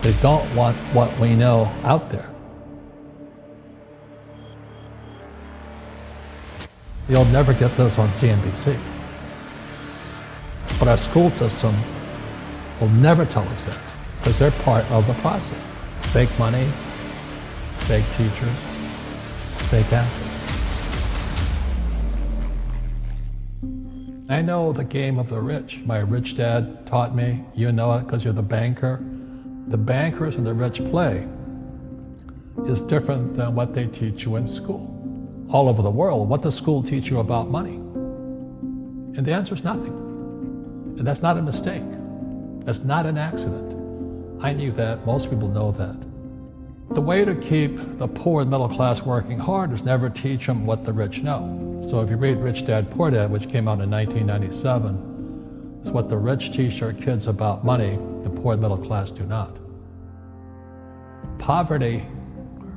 They don't want what we know out there. You'll never get this on CNBC. But our school system will never tell us that because they're part of the process. Fake money, fake teachers, fake assets. I know the game of the rich. My rich dad taught me. You know it because you're the banker. The bankers and the rich play is different than what they teach you in school. All over the world, what does school teach you about money? And the answer is nothing. And that's not a mistake. That's not an accident. I knew that. Most people know that. The way to keep the poor and middle class working hard is never teach them what the rich know. So if you read Rich Dad, Poor Dad, which came out in 1997, it's what the rich teach their kids about money, the poor and middle class do not. Poverty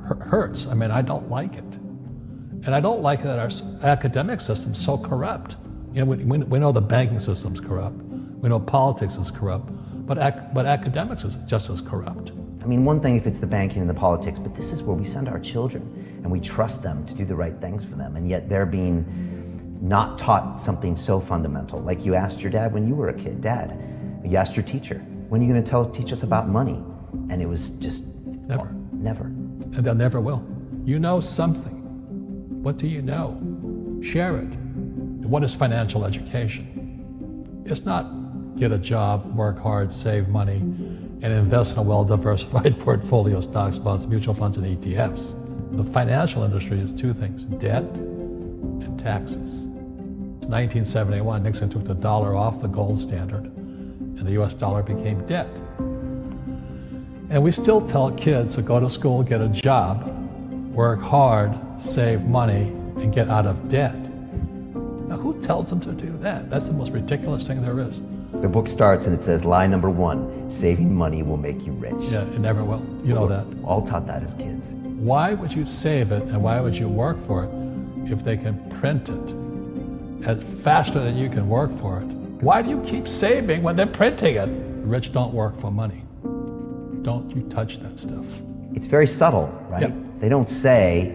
hurts. I mean, I don't like it. And I don't like that our academic system's so corrupt. You know, we know the banking system's corrupt. We know politics is corrupt. But academics is just as corrupt. I mean, one thing if it's the banking and the politics, but this is where we send our children and we trust them to do the right things for them. And yet they're being not taught something so fundamental. Like you asked your dad when you were a kid, Dad, you asked your teacher, when are you going to teach us about money? And it was just never. Never. And they'll never will. You know something. What do you know? Share it. What is financial education? It's not get a job, work hard, save money, and invest in a well-diversified portfolio of stocks, bonds, mutual funds, and ETFs. The financial industry is two things, debt and taxes. In 1971, Nixon took the dollar off the gold standard, and the US dollar became debt. And we still tell kids to go to school, get a job, work hard, save money, and get out of debt. Now, who tells them to do that? That's the most ridiculous thing there is. The book starts and it says, lie number 1, saving money will make you rich. Yeah, it never will. You know that. All taught that as kids. Why would you save it and why would you work for it if they can print it faster than you can work for it? Why do you keep saving when they're printing it? The rich don't work for money. Don't you touch that stuff. It's very subtle, right? Yep. They don't say,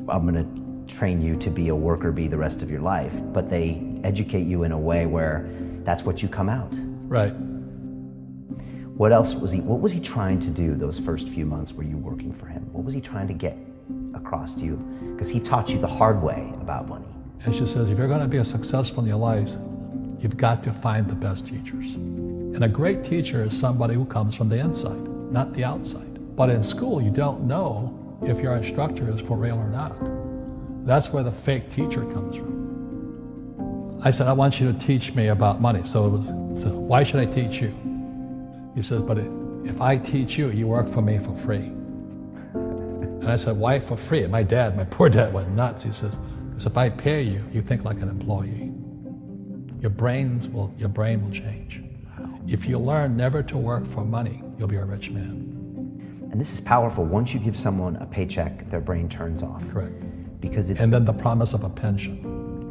I'm going to train you to be a worker bee the rest of your life, but they educate you in a way where that's what you come out. Right. What was he trying to do those first few months were you working for him? What was he trying to get across to you? Because he taught you the hard way about money. And she says, if you're going to be successful in your life, you've got to find the best teachers. And a great teacher is somebody who comes from the inside, not the outside. But in school, you don't know if your instructor is for real or not. That's where the fake teacher comes from. I said, I want you to teach me about money. So why should I teach you? He said, but if I teach you, you work for me for free. And I said, why for free? And my poor dad went nuts. He says, because if I pay you, you think like an employee. Your brain will change. If you learn never to work for money, you'll be a rich man. And this is powerful. Once you give someone a paycheck, their brain turns off. Correct. Because it's... And then the promise of a pension.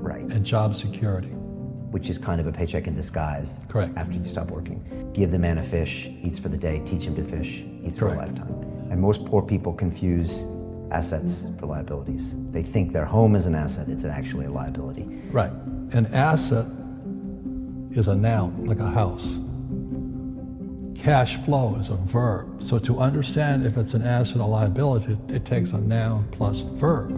Right. And job security. Which is kind of a paycheck in disguise. Correct. After you stop working. Give the man a fish, eats for the day, teach him to fish, eats for a lifetime. And most poor people confuse assets for liabilities. They think their home is an asset, it's actually a liability. Right. An asset is a noun, like a house. Cash flow is a verb. So to understand if it's an asset or liability, it takes a noun plus verb.